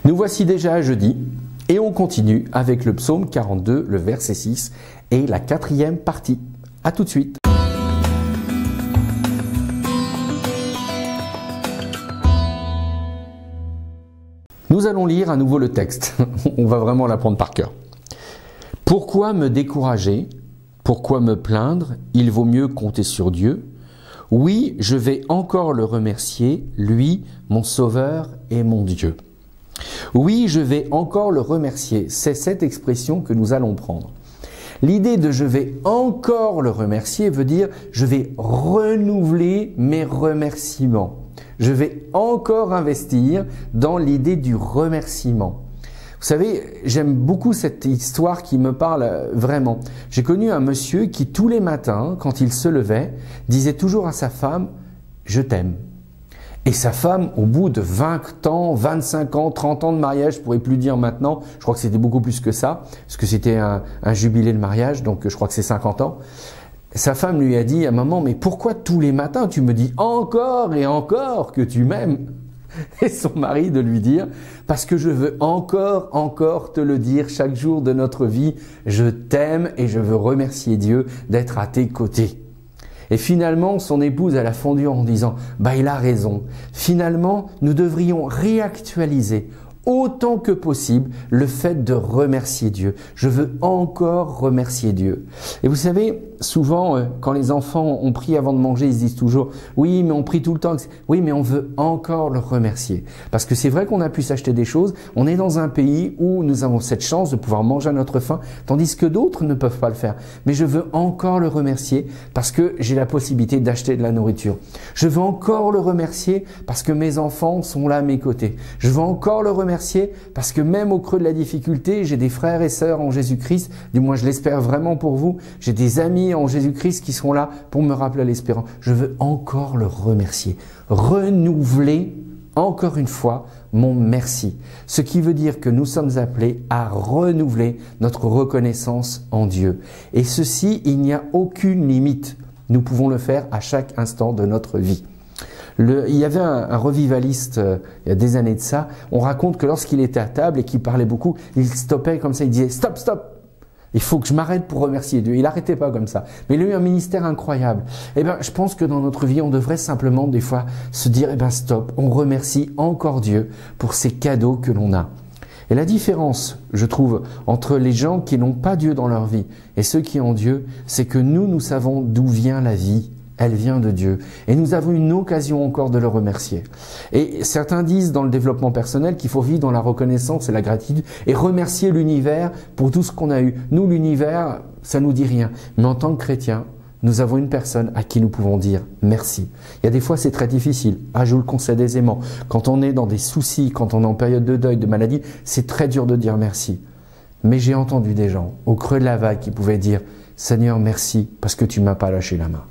Nous voici déjà à jeudi et on continue avec le psaume 42, le verset 6 et la 4e partie. A tout de suite. Nous allons lire à nouveau le texte. On va vraiment l'apprendre par cœur. Pourquoi me décourager? Pourquoi me plaindre? Il vaut mieux compter sur Dieu. Oui, je vais encore le remercier, lui, mon Sauveur et mon Dieu. Oui, je vais encore le remercier. C'est cette expression que nous allons prendre. L'idée de « je vais encore le remercier » veut dire « je vais renouveler mes remerciements ». Je vais encore investir dans l'idée du remerciement. Vous savez, j'aime beaucoup cette histoire qui me parle vraiment. J'ai connu un monsieur qui tous les matins, quand il se levait, disait toujours à sa femme « je t'aime ». Et sa femme, au bout de 20 ans, 25 ans, 30 ans de mariage, je ne pourrais plus dire maintenant, je crois que c'était beaucoup plus que ça, parce que c'était un jubilé de mariage, donc je crois que c'est 50 ans. Sa femme lui a dit à maman, mais pourquoi tous les matins tu me dis encore et encore que tu m'aimes? Et son mari de lui dire, parce que je veux encore te le dire chaque jour de notre vie, je t'aime et je veux remercier Dieu d'être à tes côtés. Et finalement, son épouse, elle a fondu en disant, il a raison. Finalement, nous devrions réactualiser autant que possible le fait de remercier Dieu. Je veux encore remercier Dieu. Et vous savez, souvent, quand les enfants ont prié avant de manger, ils se disent toujours « Oui, mais on prie tout le temps. » Oui, mais on veut encore le remercier. Parce que c'est vrai qu'on a pu s'acheter des choses. On est dans un pays où nous avons cette chance de pouvoir manger à notre faim, tandis que d'autres ne peuvent pas le faire. Mais je veux encore le remercier parce que j'ai la possibilité d'acheter de la nourriture. Je veux encore le remercier parce que mes enfants sont là à mes côtés. Je veux encore le remercier parce que même au creux de la difficulté, j'ai des frères et sœurs en Jésus-Christ, du moins je l'espère vraiment pour vous, j'ai des amis en Jésus-Christ qui sont là pour me rappeler l'espérance. Je veux encore le remercier, renouveler encore une fois mon merci. Ce qui veut dire que nous sommes appelés à renouveler notre reconnaissance en Dieu. Et ceci, il n'y a aucune limite. Nous pouvons le faire à chaque instant de notre vie. Il y avait un revivaliste, il y a des années de ça, on raconte que lorsqu'il était à table et qu'il parlait beaucoup, il stoppait comme ça, il disait « Stop, stop !» Il faut que je m'arrête pour remercier Dieu. Il n'arrêtait pas comme ça. Mais il a eu un ministère incroyable. Je pense que dans notre vie, on devrait simplement des fois se dire « stop !» On remercie encore Dieu pour ces cadeaux que l'on a. Et la différence, je trouve, entre les gens qui n'ont pas Dieu dans leur vie et ceux qui ont Dieu, c'est que nous savons d'où vient la vie. Elle vient de Dieu. Et nous avons une occasion encore de le remercier. Et certains disent dans le développement personnel qu'il faut vivre dans la reconnaissance et la gratitude et remercier l'univers pour tout ce qu'on a eu. Nous, l'univers, ça nous dit rien. Mais en tant que chrétiens, nous avons une personne à qui nous pouvons dire merci. Il y a des fois, c'est très difficile. Je vous le concède aisément. Quand on est dans des soucis, quand on est en période de deuil, de maladie, c'est très dur de dire merci. Mais j'ai entendu des gens au creux de la vague qui pouvaient dire « Seigneur, merci parce que tu ne m'as pas lâché la main. »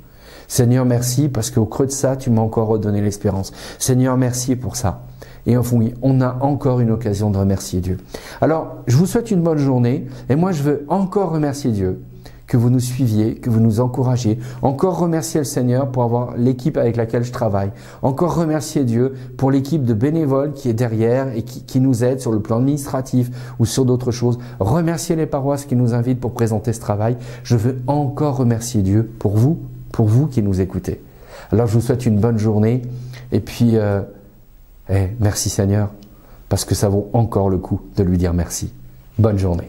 Seigneur, merci parce qu'au creux de ça, tu m'as encore redonné l'espérance. Seigneur, merci pour ça. Et enfin, oui, on a encore une occasion de remercier Dieu. Alors, je vous souhaite une bonne journée et moi, je veux encore remercier Dieu que vous nous suiviez, que vous nous encouragiez. Encore remercier le Seigneur pour avoir l'équipe avec laquelle je travaille. Encore remercier Dieu pour l'équipe de bénévoles qui est derrière et qui nous aide sur le plan administratif ou sur d'autres choses. Remercier les paroisses qui nous invitent pour présenter ce travail. Je veux encore remercier Dieu pour vous qui nous écoutez. Alors je vous souhaite une bonne journée et puis merci Seigneur parce que ça vaut encore le coup de lui dire merci. Bonne journée.